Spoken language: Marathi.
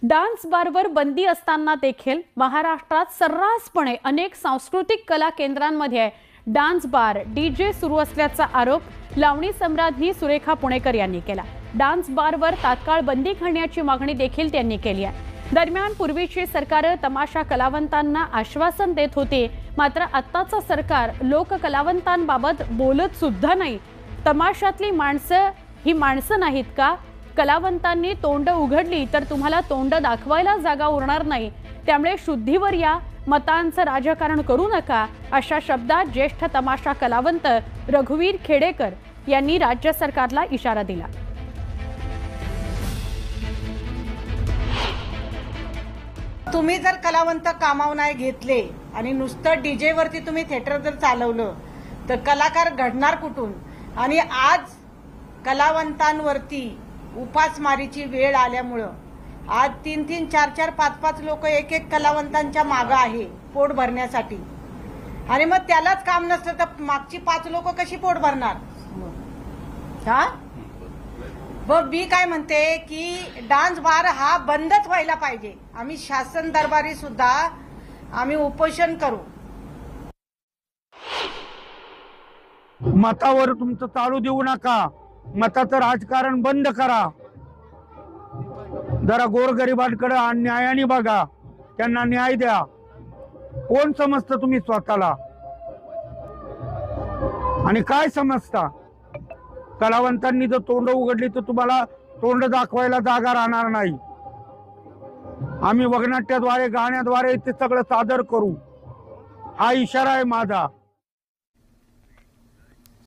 डान्स बारवर बंदी असताना देखील महाराष्ट्रात सर्रासपणे अनेक सांस्कृतिक कला केंद्रांमध्ये डान्स बार डीजे सुरू असल्याचा आरोप लावणी सम्राज्ञी सुरेखा पुणेकर यांनी केला। डान्स बारवर तात्काळ बंदी घालण्याची मागणी देखील त्यांनी केली आहे। दरम्यान पूर्वीची सरकार तमाशा कलावंतांना आश्वासन देत होते, मात्र आत्ताचं सरकार लोक कलावंतांबाबत बोलत सुद्धा नाही। तमाशातली माणसं ही माणसं नाहीत का? कलावंतांनी तोंड उघडली तर तुम्हाला तोंड दाखवायला जागा उरणार नाही, त्यामुळे शुद्धीवर या, मतांचं राजकारण करू नका, अशा शब्दात ज्येष्ठ तमाशा कलावंत रघुवीर खेडेकर यांनी राज्य सरकारला इशारा दिला। तुम्ही जर कलावंत कामावर नाही घेतले आणि नुसतं डीजे वरती तुम्ही थिएटर जर चालवलं तर कलाकार घडणार कुठून? आणि आज कलावंतांवरती उपासमारीची वेळ आल्यामुळं आज 3-3, 4-4, 5-5 लोक एक कलावंतांच्या मागं आहे पोट भरण्यासाठी, आणि मग त्यालाच काम नसलं तर मागची 5 लोक कशी पोट भरणार? हा, मग मी काय म्हणते की डान्स बार हा बंदच व्हायला पाहिजे। आम्ही शासन दरबारी सुद्धा आम्ही उपोषण करू। मतावर तुमचं चालू देऊ नका, मताचं राजकारण बंद करा। जरा गोरगरिबांकडे न्यायाने बघा, त्यांना न्याय द्या। कोण समजतं तुम्ही स्वतःला आणि काय समजता? कलावंतांनी जर तोंड उघडली तर तुम्हाला तोंड दाखवायला जागा राहणार नाही। आम्ही वगनाट्याद्वारे, गाण्याद्वारे ते सगळं सादर करू, हा इशारा आहे माझा।